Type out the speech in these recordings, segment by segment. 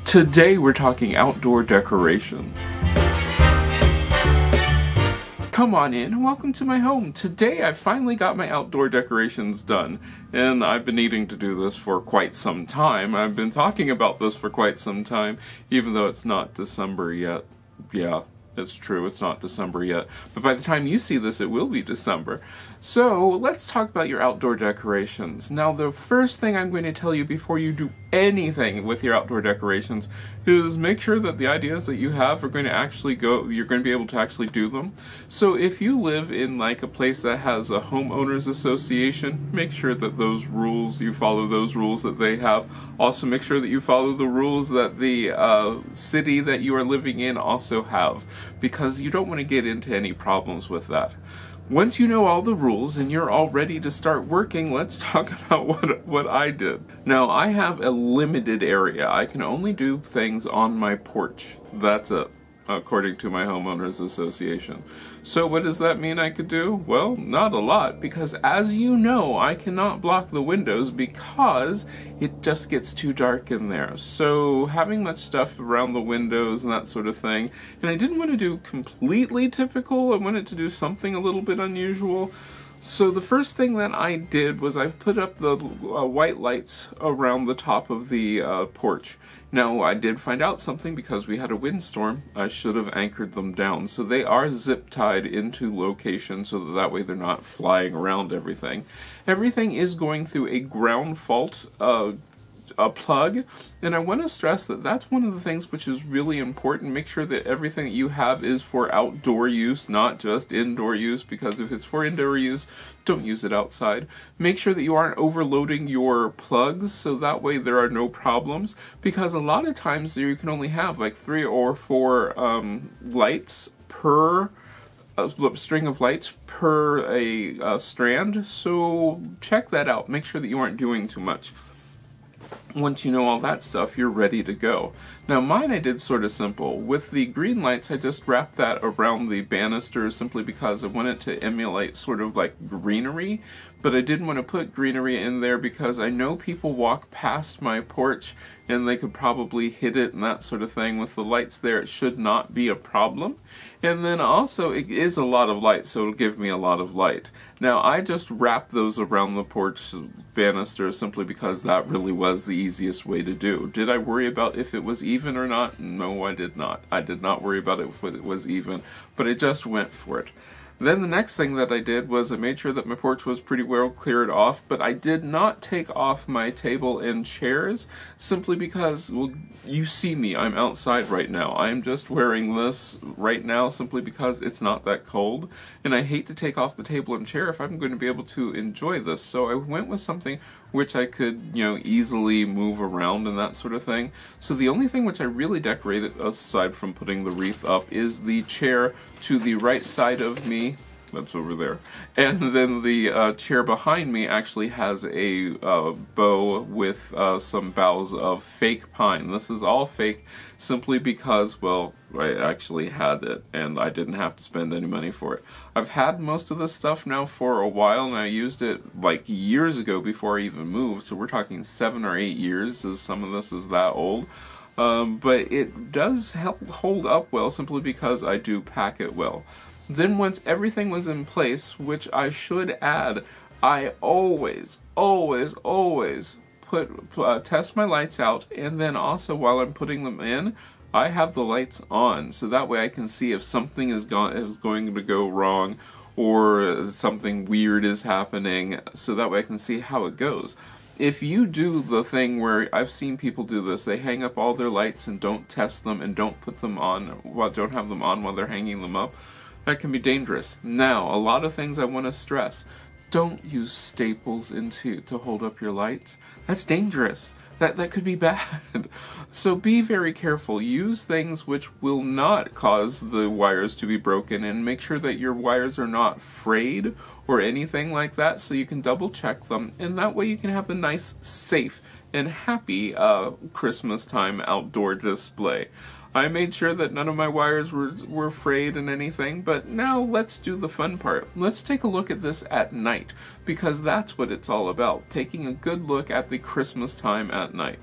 Today we're talking outdoor decoration. Come on in and welcome to my home. Today I finally got my outdoor decorations done, and I've been needing to do this for quite some time. I've been talking about this for quite some time, even though it's not December yet. Yeah, it's true, it's not December yet. But by the time you see this, it will be December. So let's talk about your outdoor decorations. Now, the first thing I'm going to tell you before you do anything with your outdoor decorations is make sure that the ideas that you have are going to actually you're going to be able to actually do them. So if you live in like a place that has a homeowners association, make sure that you follow those rules that they have. Also make sure that you follow the rules that the city that you are living in also have, because you don't want to get into any problems with that. Once you know all the rules and you're all ready to start working, let's talk about what I did. Now, I have a limited area. I can only do things on my porch. That's it, according to my homeowners association. So what does that mean I could do? Well, not a lot, because as you know, I cannot block the windows because it just gets too dark in there. So having much stuff around the windows and that sort of thing, and I didn't want to do completely typical, I wanted to do something a little bit unusual. So the first thing that I did was I put up the white lights around the top of the porch. Now, I did find out something because we had a windstorm. I should have anchored them down. So they are zip tied into location so that way they're not flying around everything. Everything is going through a ground fault plug, and I want to stress that that's one of the things which is really important. Make sure that everything that you have is for outdoor use, not just indoor use, because if it's for indoor use, don't use it outside. Make sure that you aren't overloading your plugs so that way there are no problems, because a lot of times you can only have like 3 or 4 lights per string of lights per a strand, so check that out. Make sure that you aren't doing too much. Once you know all that stuff, you're ready to go. Now mine I did sort of simple. With the green lights, I just wrapped that around the banisters simply because I wanted to emulate sort of like greenery, but I didn't want to put greenery in there because I know people walk past my porch and they could probably hit it and that sort of thing. With the lights there, it should not be a problem. And then also, it is a lot of light, so it'll give me a lot of light. Now, I just wrapped those around the porch banisters simply because that really was the easiest way to do. Did I worry about if it was even or not? No, I did not. I did not worry about if it was even, but I just went for it. Then the next thing that I did was I made sure that my porch was pretty well cleared off, but I did not take off my table and chairs simply because, well, you see me, I'm outside right now. I'm just wearing this right now simply because it's not that cold, and I hate to take off the table and chair if I'm going to be able to enjoy this. So I went with something which I could, easily move around and that sort of thing. So the only thing which I really decorated, aside from putting the wreath up, is the chair to the right side of me. That's over there. And then the chair behind me actually has a bow with some boughs of fake pine. This is all fake simply because, well, I actually had it and I didn't have to spend any money for it. I've had most of this stuff now for a while, and I used it like years ago before I even moved, so we're talking 7 or 8 years, as some of this is that old. But it does help hold up well simply because I do pack it well. Then once everything was in place, which I should add, I always test my lights out, and then also while I'm putting them in, I have the lights on, so that way I can see if something is going to go wrong or something weird is happening, so that way I can see how it goes. If you do the thing where I've seen people do this, they hang up all their lights and don't test them and don't put them on, don't have them on while they're hanging them up, that can be dangerous. Now, a lot of things I want to stress. Don't use staples to hold up your lights. That's dangerous. That could be bad. So be very careful. Use things which will not cause the wires to be broken, and make sure that your wires are not frayed or anything like that, so you can double check them, and that way you can have a nice, safe, and happy Christmas time outdoor display. I made sure that none of my wires were frayed and anything, but now let's do the fun part. Let's take a look at this at night, because that's what it's all about, taking a good look at the Christmas time at night.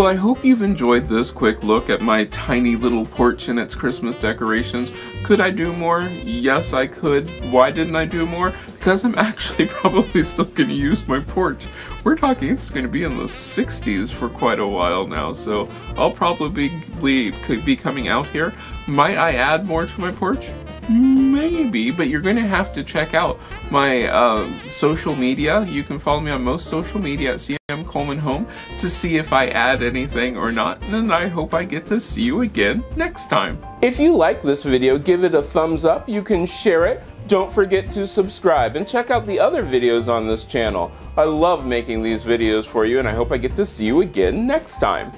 I hope you've enjoyed this quick look at my tiny little porch and its Christmas decorations. Could I do more? Yes, I could. Why didn't I do more? Because I'm actually probably still going to use my porch. We're talking it's going to be in the 60s for quite a while now, so I'll probably be coming out here. Might I add more to my porch? Maybe, but you're going to have to check out my social media. You can follow me on most social media at cmcolemanhome to see if I add anything or not, and I hope I get to see you again next time. If you like this video, give it a thumbs up. You can share it. Don't forget to subscribe and check out the other videos on this channel. I love making these videos for you, and I hope I get to see you again next time.